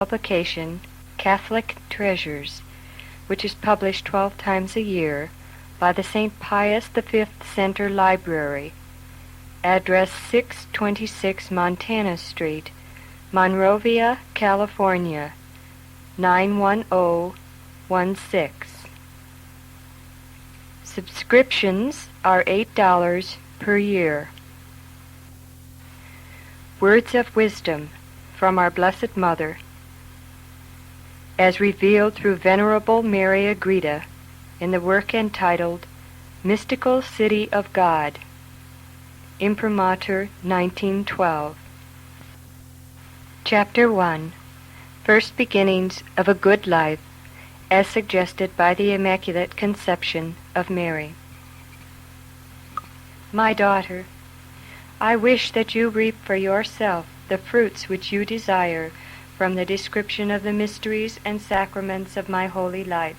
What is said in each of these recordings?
publication Catholic Treasures, which is published 12 times a year by the St. Pius V Center Library, address 626 Montana Street, Monrovia, California, 91016. Subscriptions are $8 per year. Words of Wisdom from our Blessed Mother, as revealed through Venerable Mary Agreda in the work entitled Mystical City of God, Imprimatur 1912. Chapter 1. First Beginnings of a Good Life, as suggested by the Immaculate Conception of Mary. My daughter, I wish that you reap for yourself the fruits which you desire from the description of the mysteries and sacraments of my holy life.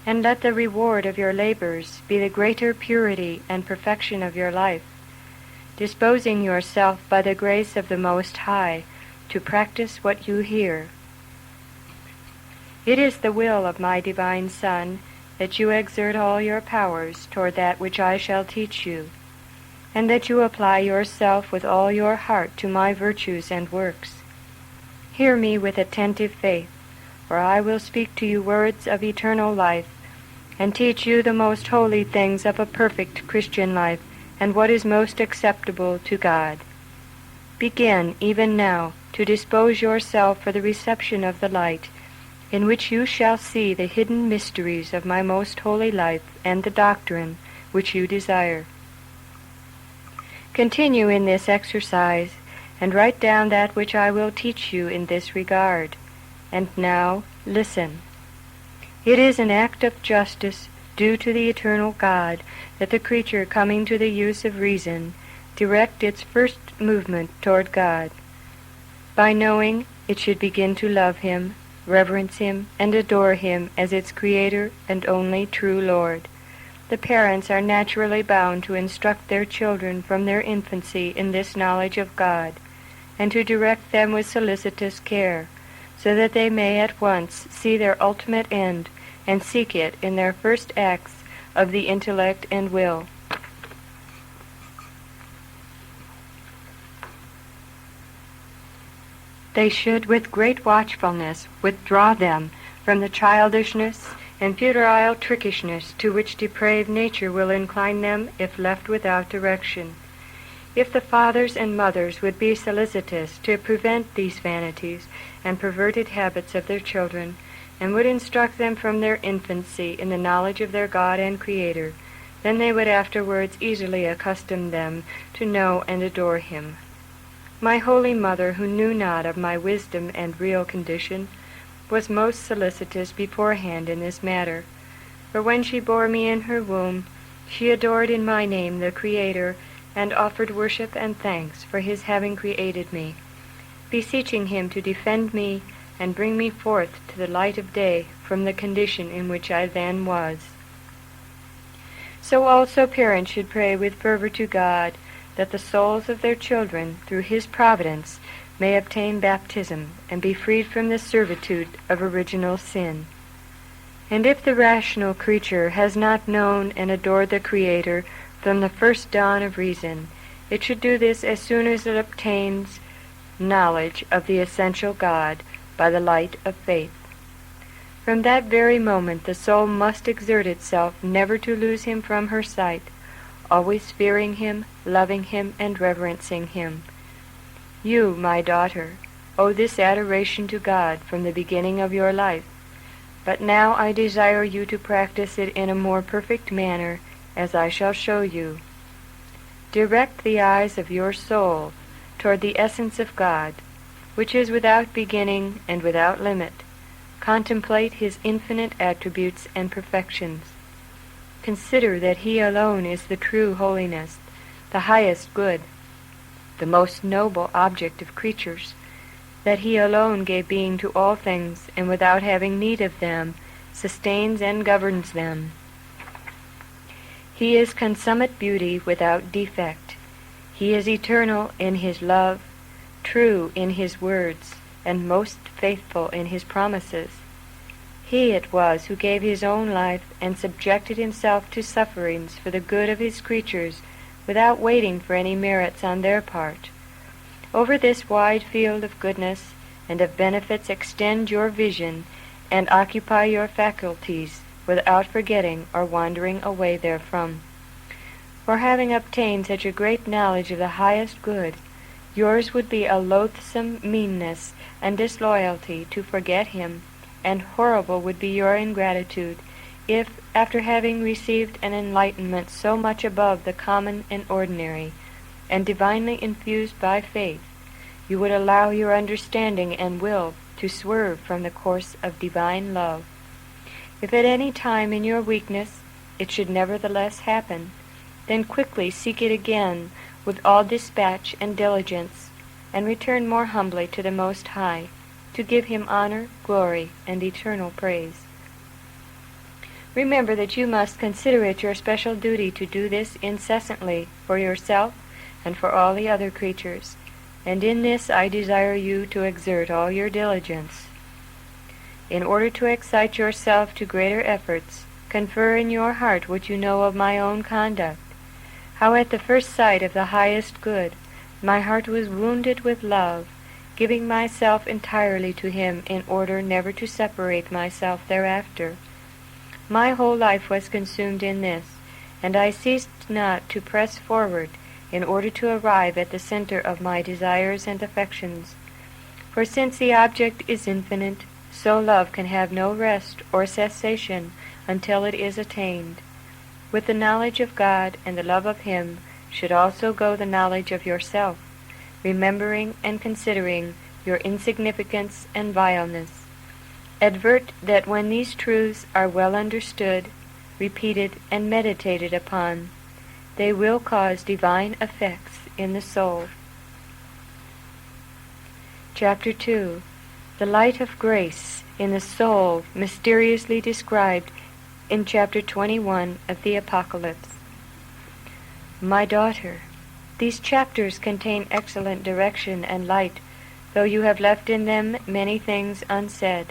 And let the reward of your labors be the greater purity and perfection of your life, disposing yourself by the grace of the Most High to practice what you hear. It is the will of my divine Son that you exert all your powers toward that which I shall teach you, and that you apply yourself with all your heart to my virtues and works. Hear me with attentive faith, for I will speak to you words of eternal life, and teach you the most holy things of a perfect Christian life, and what is most acceptable to God. Begin, even now, to dispose yourself for the reception of the light, in which you shall see the hidden mysteries of my most holy life and the doctrine which you desire. Continue in this exercise, and write down that which I will teach you in this regard. And now, listen. It is an act of justice due to the eternal God that the creature coming to the use of reason direct its first movement toward God. By knowing, it should begin to love Him, reverence Him, and adore Him as its Creator and only true Lord. The parents are naturally bound to instruct their children from their infancy in this knowledge of God, and to direct them with solicitous care, so that they may at once see their ultimate end and seek it in their first acts of the intellect and will. They should with great watchfulness withdraw them from the childishness and puerile trickishness to which depraved nature will incline them if left without direction. If the fathers and mothers would be solicitous to prevent these vanities and perverted habits of their children, and would instruct them from their infancy in the knowledge of their God and Creator, then they would afterwards easily accustom them to know and adore Him. My holy mother, who knew not of my wisdom and real condition, was most solicitous beforehand in this matter, for when she bore me in her womb, she adored in my name the Creator, and offered worship and thanks for His having created me, beseeching Him to defend me and bring me forth to the light of day from the condition in which I then was. So also parents should pray with fervor to God that the souls of their children, through His providence, may obtain baptism and be freed from the servitude of original sin. And if the rational creature has not known and adored the Creator from the first dawn of reason, it should do this as soon as it obtains knowledge of the essential God by the light of faith. From that very moment the soul must exert itself never to lose Him from her sight, always fearing Him, loving Him, and reverencing Him. You, my daughter, owe this adoration to God from the beginning of your life, but now I desire you to practice it in a more perfect manner, as I shall show you. Direct the eyes of your soul toward the essence of God, which is without beginning and without limit. Contemplate His infinite attributes and perfections. Consider that He alone is the true holiness, the highest good, the most noble object of creatures, that He alone gave being to all things, and without having need of them, sustains and governs them. He is consummate beauty without defect. He is eternal in His love, true in His words, and most faithful in his promises. He it was who gave his own life and subjected himself to sufferings for the good of his creatures without waiting for any merits on their part. Over this wide field of goodness and of benefits extend your vision and occupy your faculties without forgetting or wandering away therefrom. For having obtained such a great knowledge of the highest good, yours would be a loathsome meanness and disloyalty to forget him, and horrible would be your ingratitude if, after having received an enlightenment so much above the common and ordinary, and divinely infused by faith, you would allow your understanding and will to swerve from the course of divine love. If at any time in your weakness it should nevertheless happen, then quickly seek it again with all dispatch and diligence, and return more humbly to the Most High, to give him honor, glory, and eternal praise. Remember that you must consider it your special duty to do this incessantly for yourself and for all the other creatures, and in this I desire you to exert all your diligence. In order to excite yourself to greater efforts, confer in your heart what you know of my own conduct, how at the first sight of the highest good my heart was wounded with love, giving myself entirely to him in order never to separate myself thereafter. My whole life was consumed in this, and I ceased not to press forward in order to arrive at the center of my desires and affections. For since the object is infinite, so love can have no rest or cessation until it is attained. With the knowledge of God and the love of him should also go the knowledge of yourself, remembering and considering your insignificance and vileness. Advert that when these truths are well understood, repeated, and meditated upon, they will cause divine effects in the soul. Chapter 2. The light of grace in the soul mysteriously described in chapter 21 of the Apocalypse. My daughter, these chapters contain excellent direction and light, though you have left in them many things unsaid.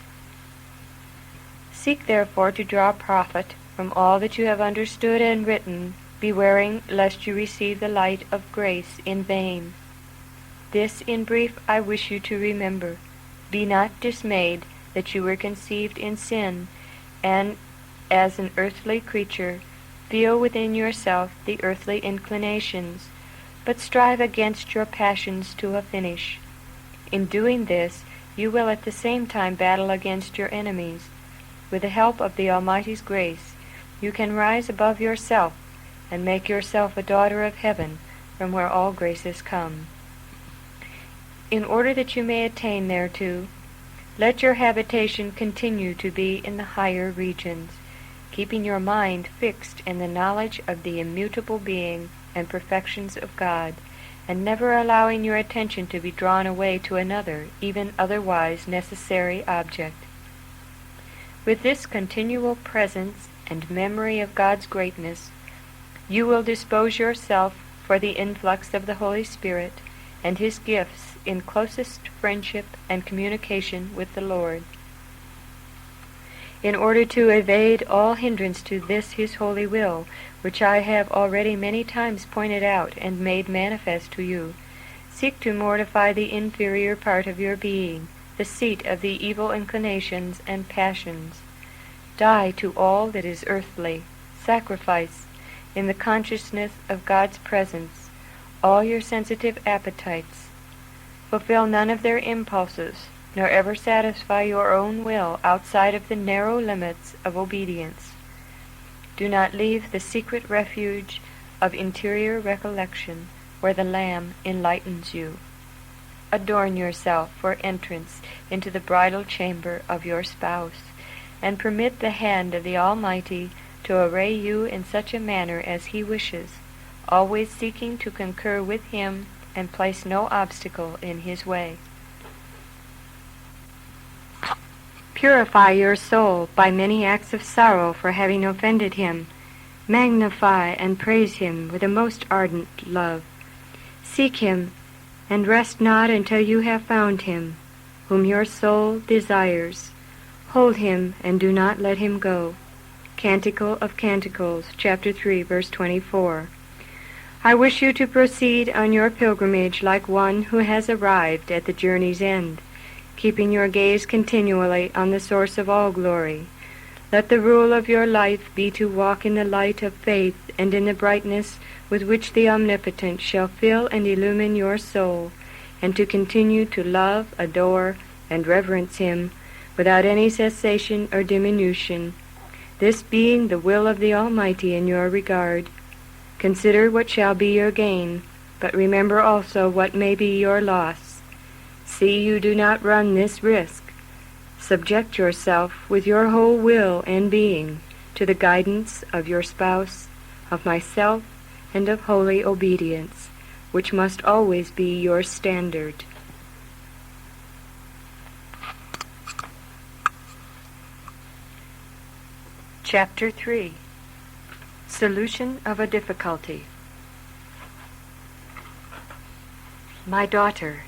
Seek therefore to draw profit from all that you have understood and written, bewaring lest you receive the light of grace in vain. This in brief I wish you to remember. Be not dismayed that you were conceived in sin, and as an earthly creature feel within yourself the earthly inclinations, but strive against your passions to a finish. In doing this, you will at the same time battle against your enemies. With the help of the Almighty's grace, you can rise above yourself and make yourself a daughter of heaven, from where all graces come. In order that you may attain thereto, let your habitation continue to be in the higher regions, keeping your mind fixed in the knowledge of the immutable being and perfections of God, and never allowing your attention to be drawn away to another, even otherwise necessary object. With this continual presence and memory of God's greatness, you will dispose yourself for the influx of the Holy Spirit and his gifts in closest friendship and communication with the Lord. In order to evade all hindrance to this his holy will, which I have already many times pointed out and made manifest to you, seek to mortify the inferior part of your being, the seat of the evil inclinations and passions. Die to all that is earthly, sacrifice, in the consciousness of God's presence, all your sensitive appetites. Fulfill none of their impulses, nor ever satisfy your own will outside of the narrow limits of obedience. Do not leave the secret refuge of interior recollection, where the Lamb enlightens you. Adorn yourself for entrance into the bridal chamber of your spouse, and permit the hand of the Almighty to array you in such a manner as he wishes, always seeking to concur with him and place no obstacle in his way. Purify your soul by many acts of sorrow for having offended him. Magnify and praise him with a most ardent love. Seek him, and rest not until you have found him. whom your soul desires. Hold him and do not let him go. Canticle of Canticles, chapter 3, verse 24. I wish you to proceed on your pilgrimage like one who has arrived at the journey's end, keeping your gaze continually on the source of all glory. Let the rule of your life be to walk in the light of faith and in the brightness with which the Omnipotent shall fill and illumine your soul, and to continue to love, adore, and reverence him without any cessation or diminution, this being the will of the Almighty in your regard. Consider what shall be your gain, but remember also what may be your loss. See you do not run this risk. Subject yourself with your whole will and being to the guidance of your spouse, of myself, and of holy obedience, which must always be your standard. Chapter 3. Solution of a Difficulty. My daughter,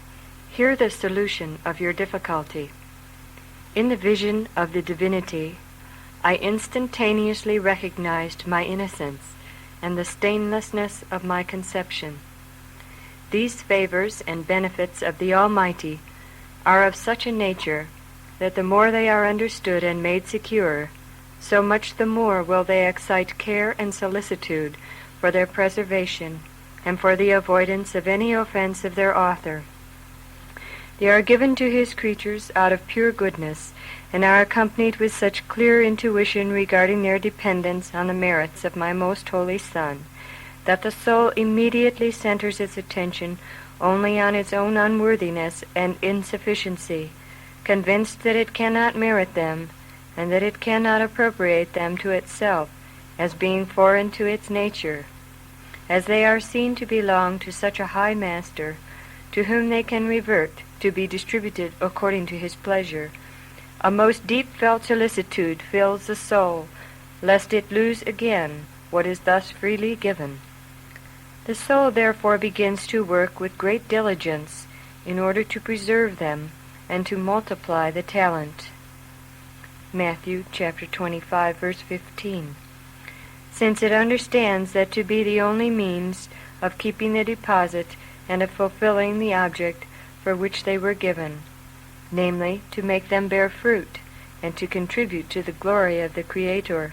hear the solution of your difficulty. In the vision of the divinity, I instantaneously recognized my innocence and the stainlessness of my conception. These favors and benefits of the Almighty are of such a nature that the more they are understood and made secure, so much the more will they excite care and solicitude for their preservation and for the avoidance of any offense of their author. They are given to his creatures out of pure goodness, and are accompanied with such clear intuition regarding their dependence on the merits of my most holy Son, that the soul immediately centers its attention only on its own unworthiness and insufficiency, convinced that it cannot merit them, and that it cannot appropriate them to itself, as being foreign to its nature, as they are seen to belong to such a high Master, to whom they can revert to be distributed according to his pleasure. A most deep-felt solicitude fills the soul, lest it lose again what is thus freely given. The soul therefore begins to work with great diligence in order to preserve them and to multiply the talent. Matthew chapter 25, verse 15. Since it understands that to be the only means of keeping the deposit and of fulfilling the object for which they were given, namely, to make them bear fruit and to contribute to the glory of the Creator.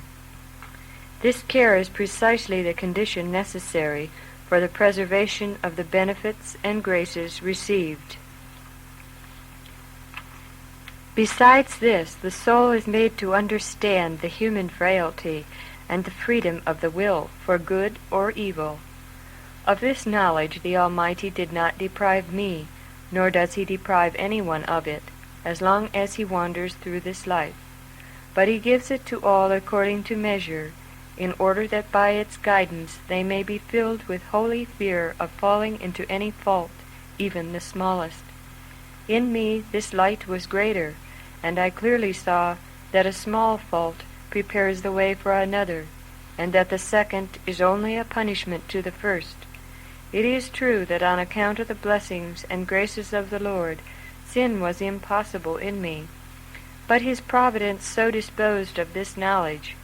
This care is precisely the condition necessary for the preservation of the benefits and graces received. Besides this, the soul is made to understand the human frailty and the freedom of the will for good or evil. Of this knowledge the Almighty did not deprive me, nor does he deprive anyone of it, as long as he wanders through this life. But he gives it to all according to measure, in order that by its guidance they may be filled with holy fear of falling into any fault, even the smallest. In me this light was greater, and I clearly saw that a small fault prepares the way for another, and that the second is only a punishment to the first. It is true that on account of the blessings and graces of the Lord, sin was impossible in me, but his providence so disposed of this knowledge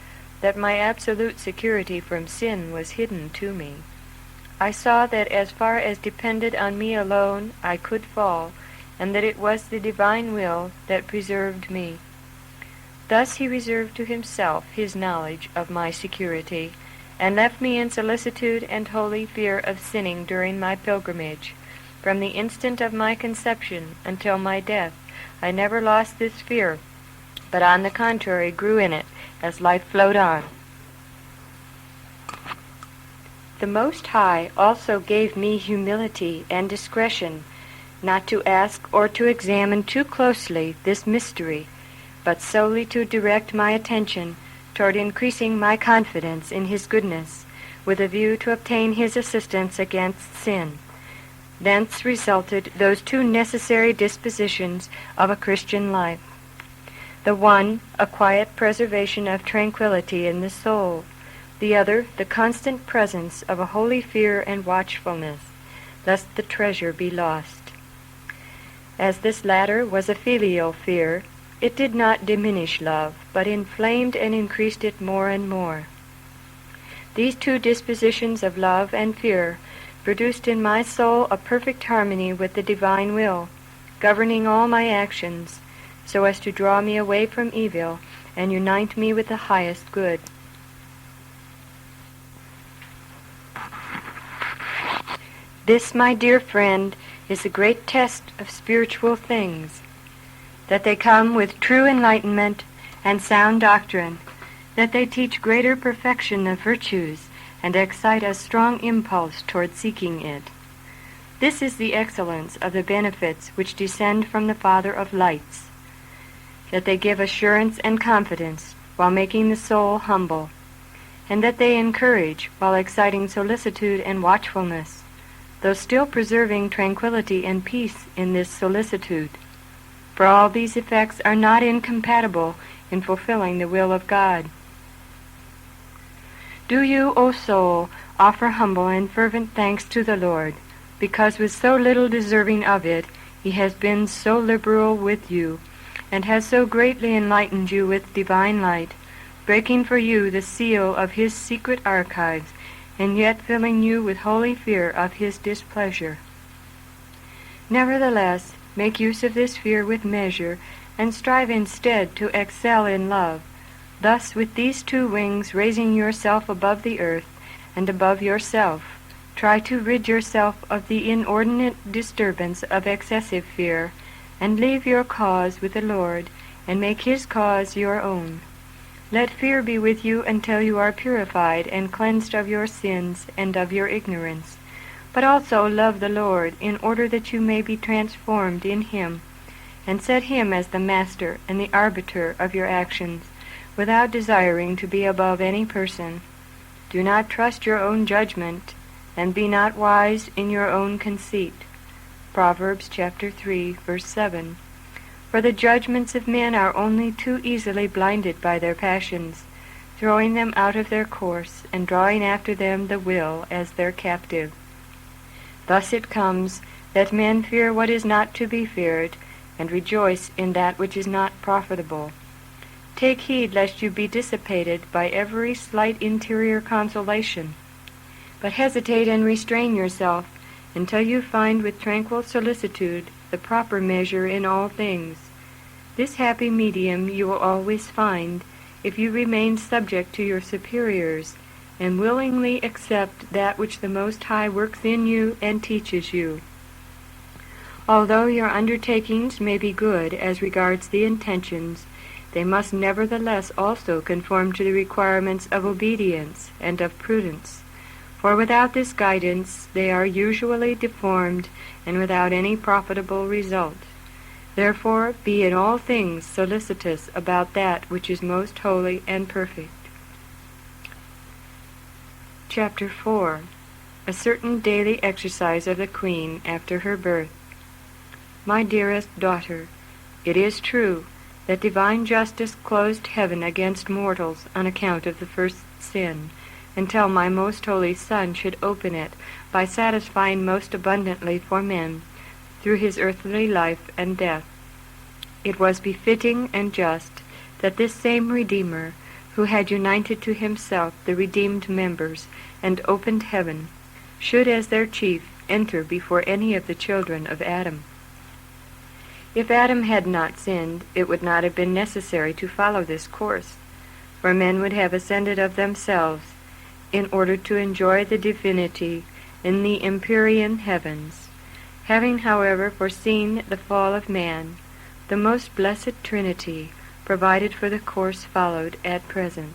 that my absolute security from sin was hidden to me. I saw that as far as depended on me alone I could fall, and that it was the divine will that preserved me. Thus he reserved to himself his knowledge of my security, and left me in solicitude and holy fear of sinning during my pilgrimage. From the instant of my conception until my death, I never lost this fear, but on the contrary grew in it as life flowed on. The Most High also gave me humility and discretion, not to ask or to examine too closely this mystery, but solely to direct my attention toward increasing my confidence in his goodness, with a view to obtain his assistance against sin. Thence resulted those two necessary dispositions of a Christian life. The one, a quiet preservation of tranquility in the soul; the other, the constant presence of a holy fear and watchfulness, lest the treasure be lost. As this latter was a filial fear, it did not diminish love, but inflamed and increased it more and more. These two dispositions of love and fear produced in my soul a perfect harmony with the divine will, governing all my actions, so as to draw me away from evil and unite me with the highest good. This, my dear friend, is the great test of spiritual things, that they come with true enlightenment and sound doctrine, that they teach greater perfection of virtues and excite a strong impulse toward seeking it. This is the excellence of the benefits which descend from the Father of lights, that they give assurance and confidence while making the soul humble, and that they encourage while exciting solicitude and watchfulness, though still preserving tranquility and peace in this solicitude. For all these effects are not incompatible in fulfilling the will of God. Do you, O soul, offer humble and fervent thanks to the Lord, because with so little deserving of it, he has been so liberal with you, and has so greatly enlightened you with divine light, breaking for you the seal of his secret archives, and yet filling you with holy fear of his displeasure. Nevertheless, make use of this fear with measure, and strive instead to excel in love, thus with these two wings raising yourself above the earth and above yourself. Try to rid yourself of the inordinate disturbance of excessive fear, and leave your cause with the Lord, and make his cause your own. Let fear be with you until you are purified and cleansed of your sins and of your ignorance. But also love the Lord, in order that you may be transformed in him, and set him as the master and the arbiter of your actions, without desiring to be above any person. Do not trust your own judgment, and be not wise in your own conceit. Proverbs chapter 3, verse 7. For the judgments of men are only too easily blinded by their passions, throwing them out of their course, and drawing after them the will as their captive. Thus it comes that men fear what is not to be feared, and rejoice in that which is not profitable. Take heed lest you be dissipated by every slight interior consolation, but hesitate and restrain yourself until you find with tranquil solicitude the proper measure in all things. This happy medium you will always find if you remain subject to your superiors, and willingly accept that which the Most High works in you and teaches you. Although your undertakings may be good as regards the intentions, they must nevertheless also conform to the requirements of obedience and of prudence, for without this guidance they are usually deformed and without any profitable result. Therefore be in all things solicitous about that which is most holy and perfect. Chapter 4. A certain daily exercise of the Queen after her birth. My dearest daughter, it is true that divine justice closed heaven against mortals on account of the first sin, until my most holy Son should open it by satisfying most abundantly for men through his earthly life and death. It was befitting and just that this same Redeemer, who had united to himself the redeemed members and opened heaven, should as their chief enter before any of the children of Adam. If Adam had not sinned, it would not have been necessary to follow this course, for men would have ascended of themselves in order to enjoy the divinity in the empyrean heavens. Having, however, foreseen the fall of man, the most blessed Trinity provided for the course followed at present.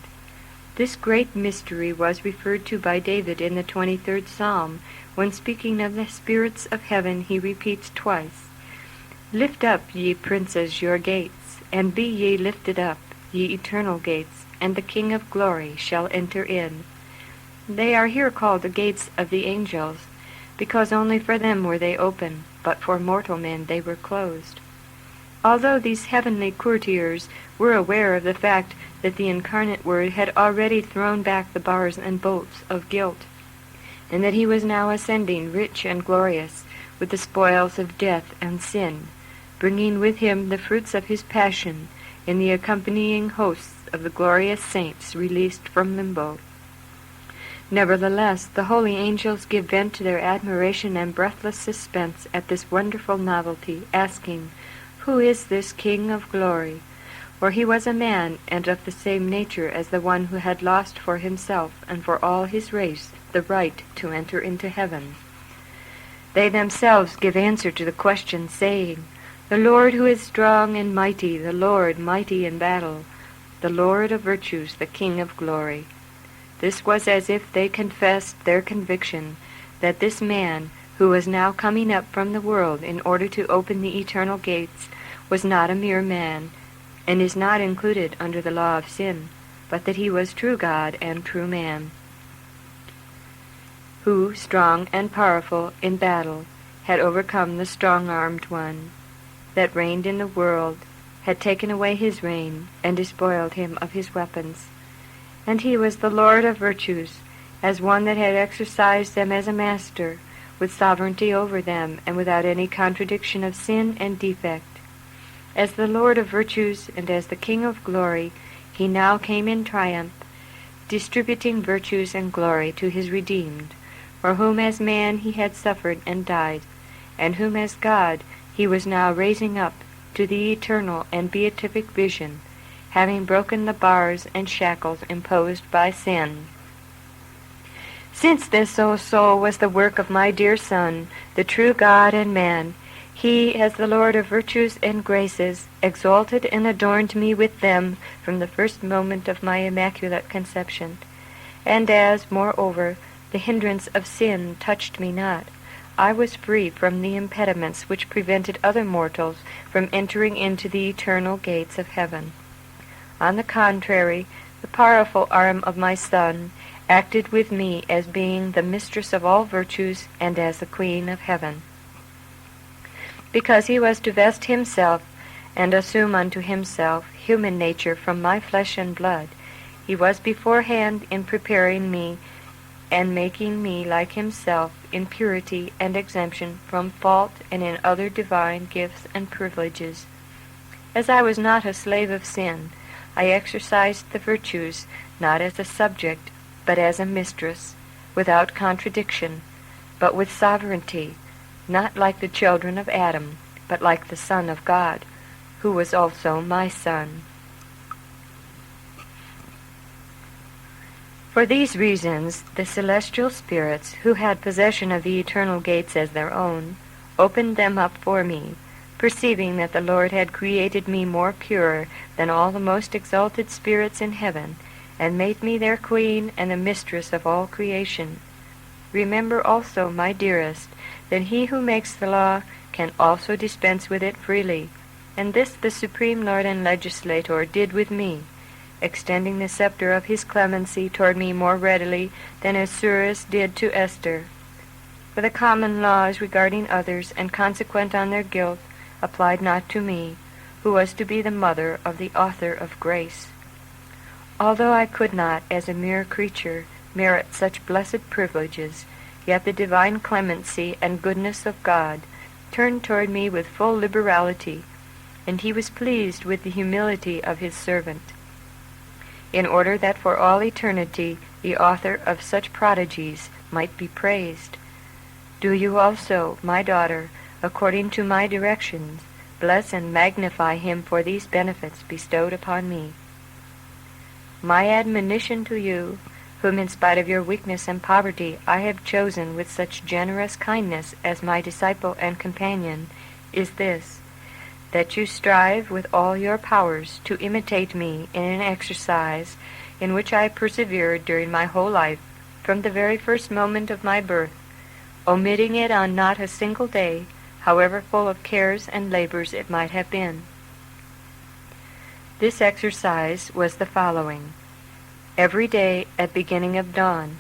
This great mystery was referred to by David in the 23rd Psalm, when speaking of the spirits of heaven he repeats twice, "Lift up, ye princes, your gates, and be ye lifted up, ye eternal gates, and the King of glory shall enter in." They are here called the gates of the angels, because only for them were they open, but for mortal men they were closed. Although these heavenly courtiers were aware of the fact that the incarnate Word had already thrown back the bars and bolts of guilt, and that he was now ascending rich and glorious with the spoils of death and sin, bringing with him the fruits of his passion in the accompanying hosts of the glorious saints released from limbo. Nevertheless, the holy angels give vent to their admiration and breathless suspense at this wonderful novelty, asking, "Who is this King of glory?" For he was a man, and of the same nature as the one who had lost for himself and for all his race the right to enter into heaven. They themselves give answer to the question, saying, "The Lord who is strong and mighty, the Lord mighty in battle, the Lord of virtues, the King of glory." This was as if they confessed their conviction that this man, who was now coming up from the world in order to open the eternal gates, was not a mere man, and is not included under the law of sin, but that he was true God and true man, who, strong and powerful in battle, had overcome the strong-armed one that reigned in the world, had taken away his reign, and despoiled him of his weapons. And he was the Lord of virtues, as one that had exercised them as a master, with sovereignty over them, and without any contradiction of sin and defect. As the Lord of virtues and as the King of glory, he now came in triumph, distributing virtues and glory to his redeemed, for whom as man he had suffered and died, and whom as God he was now raising up to the eternal and beatific vision, having broken the bars and shackles imposed by sin. Since this, O soul, was the work of my dear Son, the true God and man, he, as the Lord of virtues and graces, exalted and adorned me with them from the first moment of my immaculate conception. And as, moreover, the hindrance of sin touched me not, I was free from the impediments which prevented other mortals from entering into the eternal gates of heaven. On the contrary, the powerful arm of my Son acted with me as being the mistress of all virtues and as the Queen of heaven. Because he was to vest himself and assume unto himself human nature from my flesh and blood, he was beforehand in preparing me and making me like himself in purity and exemption from fault and in other divine gifts and privileges. As I was not a slave of sin, I exercised the virtues not as a subject, but as a mistress, without contradiction, but with sovereignty, not like the children of Adam, but like the Son of God, who was also my Son. For these reasons, the celestial spirits, who had possession of the eternal gates as their own, opened them up for me, perceiving that the Lord had created me more pure than all the most exalted spirits in heaven, and made me their queen and the mistress of all creation. Remember also, my dearest, that he who makes the law can also dispense with it freely, and this the Supreme Lord and Legislator did with me, extending the scepter of his clemency toward me more readily than Ahasuerus did to Esther. For the common laws regarding others and consequent on their guilt applied not to me, who was to be the mother of the author of grace. Although I could not, as a mere creature, merit such blessed privileges, yet the divine clemency and goodness of God turned toward me with full liberality, and he was pleased with the humility of his servant, in order that for all eternity the author of such prodigies might be praised. Do you also, my daughter, according to my directions, bless and magnify him for these benefits bestowed upon me. My admonition to you, whom in spite of your weakness and poverty I have chosen with such generous kindness as my disciple and companion, is this, that you strive with all your powers to imitate me in an exercise in which I persevered during my whole life, from the very first moment of my birth, omitting it on not a single day, however full of cares and labors it might have been. This exercise was the following. Every day at beginning of dawn,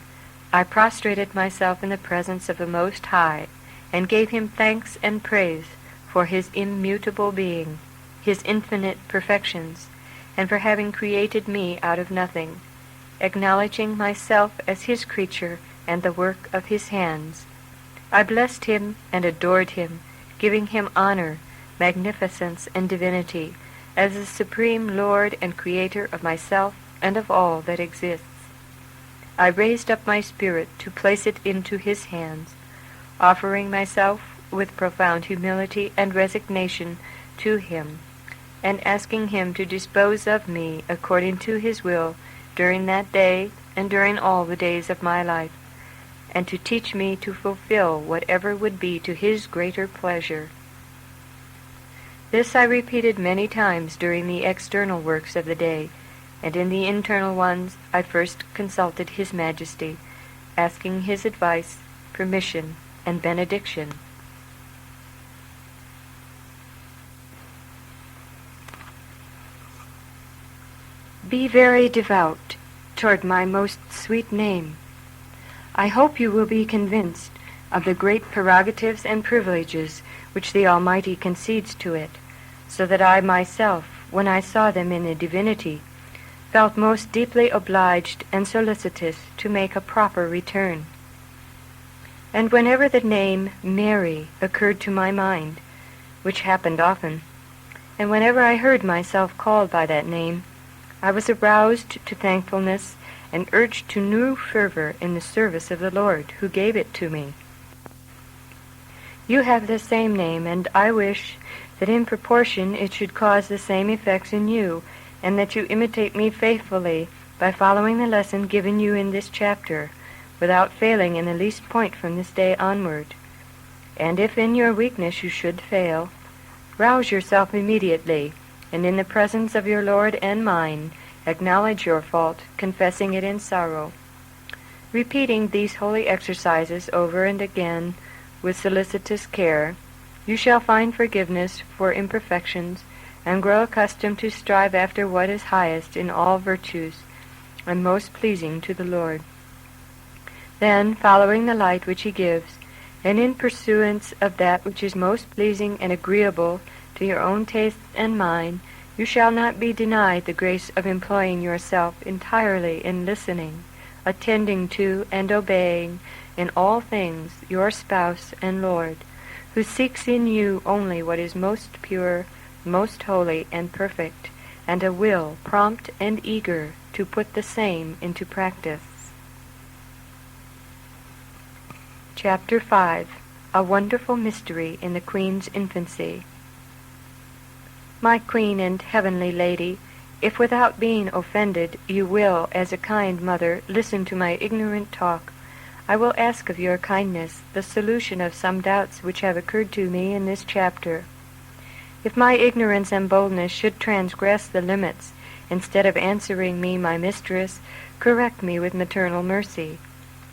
I prostrated myself in the presence of the Most High, and gave him thanks and praise for his immutable being, his infinite perfections, and for having created me out of nothing, acknowledging myself as his creature and the work of his hands. I blessed him and adored him, giving him honor, magnificence, and divinity, as the supreme Lord and Creator of myself and of all that exists. I raised up my spirit to place it into his hands, offering myself with profound humility and resignation to him, and asking him to dispose of me according to his will during that day and during all the days of my life, and to teach me to fulfill whatever would be to his greater pleasure. This I repeated many times during the external works of the day, and in the internal ones I first consulted His Majesty, asking his advice, permission, and benediction. Be very devout toward my most sweet name. I hope you will be convinced of the great prerogatives and privileges which the Almighty concedes to it, so that I myself, when I saw them in the divinity, felt most deeply obliged and solicitous to make a proper return. And whenever the name Mary occurred to my mind, which happened often, and whenever I heard myself called by that name, I was aroused to thankfulness and urged to new fervor in the service of the Lord, who gave it to me. You have the same name, and I wish that in proportion it should cause the same effects in you, and that you imitate me faithfully by following the lesson given you in this chapter, without failing in the least point from this day onward. And if in your weakness you should fail, rouse yourself immediately, and in the presence of your Lord and mine, acknowledge your fault, confessing it in sorrow. Repeating these holy exercises over and again with solicitous care, you shall find forgiveness for imperfections, and grow accustomed to strive after what is highest in all virtues, and most pleasing to the Lord. Then, following the light which he gives, and in pursuance of that which is most pleasing and agreeable to your own tastes and mine, you shall not be denied the grace of employing yourself entirely in listening, attending to, and obeying in all things your spouse and Lord, who seeks in you only what is most pure, most holy and perfect, and a will prompt and eager to put the same into practice. Chapter 5. A Wonderful Mystery in the Queen's Infancy. My Queen and Heavenly Lady, if without being offended you will, as a kind mother, listen to my ignorant talk, I will ask of your kindness the solution of some doubts which have occurred to me in this chapter. If my ignorance and boldness should transgress the limits, instead of answering me, my mistress, correct me with maternal mercy.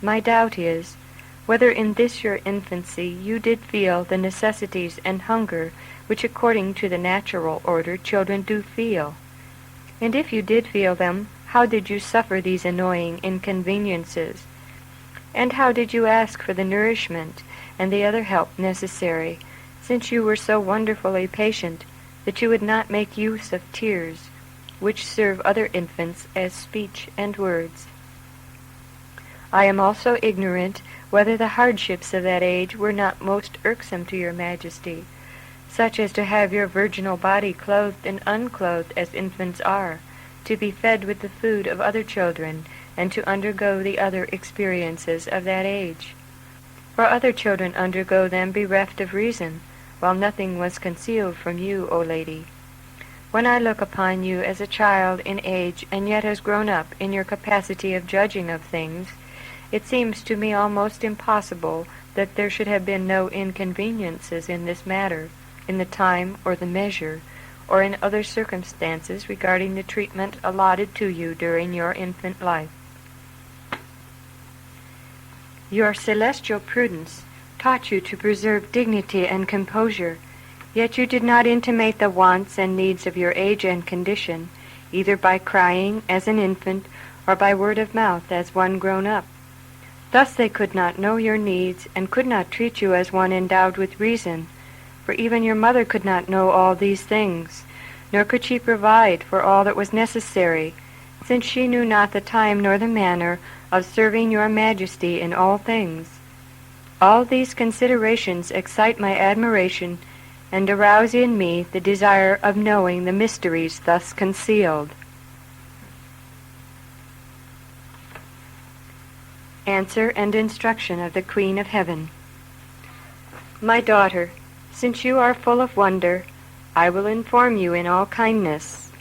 My doubt is, whether in this your infancy you did feel the necessities and hunger which according to the natural order children do feel. And if you did feel them, how did you suffer these annoying inconveniences? And how did you ask for the nourishment and the other help necessary, since you were so wonderfully patient that you would not make use of tears, which serve other infants as speech and words? I am also ignorant whether the hardships of that age were not most irksome to your Majesty, such as to have your virginal body clothed and unclothed as infants are, to be fed with the food of other children, and to undergo the other experiences of that age. For other children undergo them bereft of reason, while nothing was concealed from you, O Lady. When I look upon you as a child in age, and yet as grown up in your capacity of judging of things, it seems to me almost impossible that there should have been no inconveniences in this matter, in the time or the measure, or in other circumstances regarding the treatment allotted to you during your infant life. Your celestial prudence taught you to preserve dignity and composure, yet you did not intimate the wants and needs of your age and condition, either by crying as an infant or by word of mouth as one grown up. Thus they could not know your needs, and could not treat you as one endowed with reason, for even your mother could not know all these things, nor could she provide for all that was necessary, since she knew not the time nor the manner of serving your Majesty in all things. All these considerations excite my admiration, and arouse in me the desire of knowing the mysteries thus concealed. Answer and instruction of the Queen of Heaven. My daughter, since you are full of wonder, I will inform you in all kindness.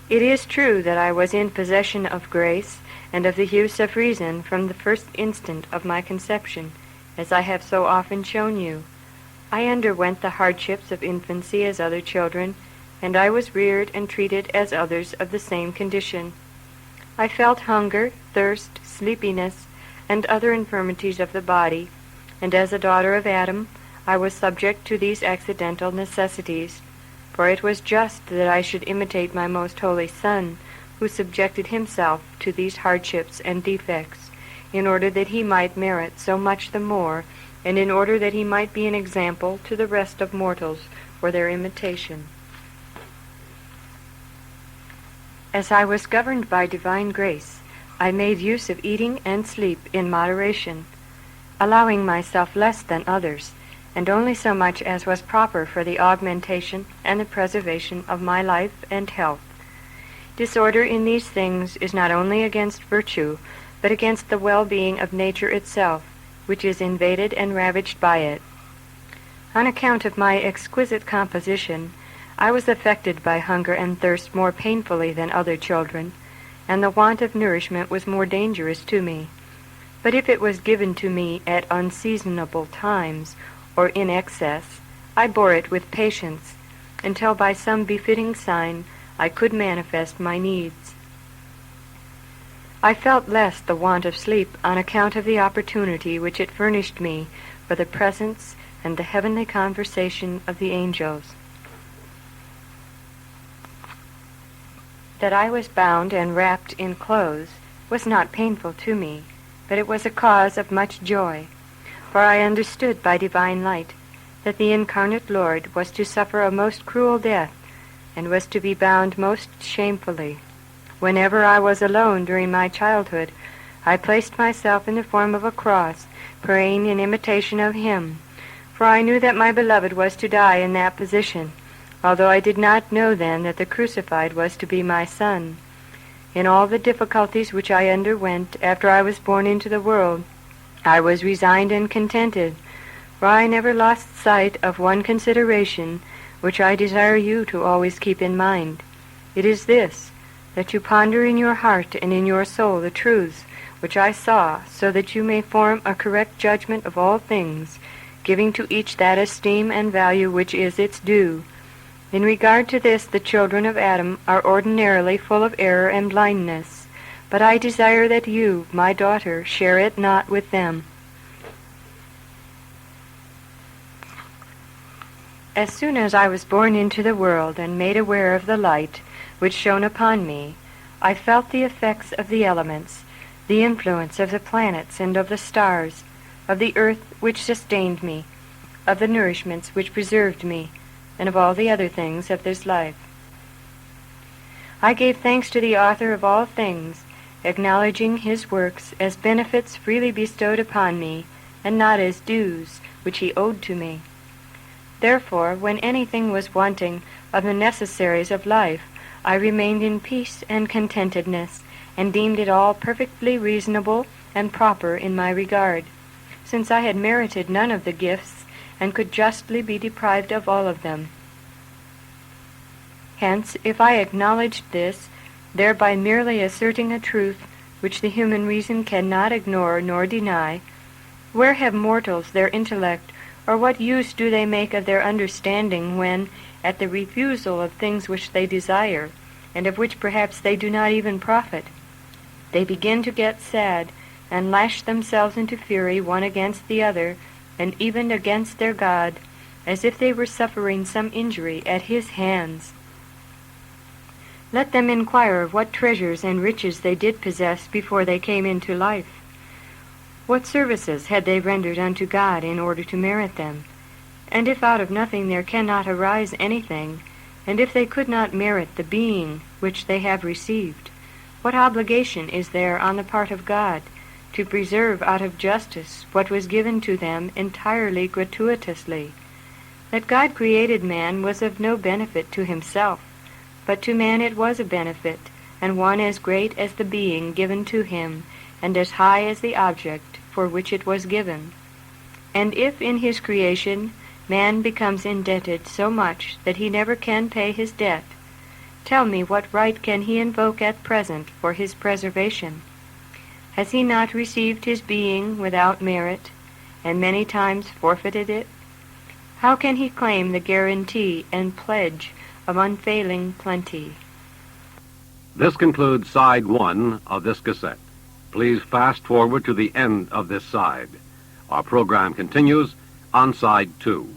It is true that I was in possession of grace and of the use of reason from the first instant of my conception, as I have so often shown you. I underwent the hardships of infancy as other children, and I was reared and treated as others of the same condition. I felt hunger, thirst, sleepiness, and other infirmities of the body, and as a daughter of Adam, I was subject to these accidental necessities, for it was just that I should imitate my most holy Son, who subjected himself to these hardships and defects, in order that he might merit so much the more, and in order that he might be an example to the rest of mortals for their imitation. As I was governed by divine grace, I made use of eating and sleep in moderation, allowing myself less than others, and only so much as was proper for the augmentation and the preservation of my life and health. Disorder in these things is not only against virtue, but against the well-being of nature itself, which is invaded and ravaged by it. On account of my exquisite composition, I was affected by hunger and thirst more painfully than other children, and the want of nourishment was more dangerous to me. But if it was given to me at unseasonable times, or in excess, I bore it with patience, until by some befitting sign I could manifest my needs. I felt less the want of sleep on account of the opportunity which it furnished me for the presence and the heavenly conversation of the angels. That I was bound and wrapped in clothes was not painful to me, but it was a cause of much joy, for I understood by divine light that the incarnate Lord was to suffer a most cruel death, and was to be bound most shamefully. Whenever I was alone during my childhood, I placed myself in the form of a cross, praying in imitation of him, for I knew that my beloved was to die in that position, although I did not know then that the crucified was to be my Son. In all the difficulties which I underwent after I was born into the world, I was resigned and contented, for I never lost sight of one consideration which I desire you to always keep in mind. It is this, that you ponder in your heart and in your soul the truths which I saw, so that you may form a correct judgment of all things, giving to each that esteem and value which is its due. In regard to this, the children of Adam are ordinarily full of error and blindness, but I desire that you, my daughter, share it not with them. As soon as I was born into the world and made aware of the light which shone upon me, I felt the effects of the elements, the influence of the planets and of the stars, of the earth which sustained me, of the nourishments which preserved me, and of all the other things of this life. I gave thanks to the author of all things, acknowledging his works as benefits freely bestowed upon me, and not as dues which he owed to me. Therefore, when anything was wanting of the necessaries of life, I remained in peace and contentedness, and deemed it all perfectly reasonable and proper in my regard, since I had merited none of the gifts, and could justly be deprived of all of them. Hence, if I acknowledged this, thereby merely asserting a truth which the human reason cannot ignore nor deny, where have mortals their intellect, or what use do they make of their understanding when, at the refusal of things which they desire, and of which perhaps they do not even profit, they begin to get sad, and lash themselves into fury one against the other, and even against their God, as if they were suffering some injury at his hands? Let them inquire what treasures and riches they did possess before they came into life. What services had they rendered unto God in order to merit them? And if out of nothing there cannot arise anything, and if they could not merit the being which they have received, what obligation is there on the part of God to preserve out of justice what was given to them entirely gratuitously? That God created man was of no benefit to himself, but to man it was a benefit, and one as great as the being given to him, and as high as the object for which it was given. And if in his creation man becomes indebted so much that he never can pay his debt, tell me what right can he invoke at present for his preservation? Has he not received his being without merit, and many times forfeited it? How can he claim the guarantee and pledge of unfailing plenty? This concludes side 1 of this cassette. Please fast forward to the end of this side. Our program continues on side 2.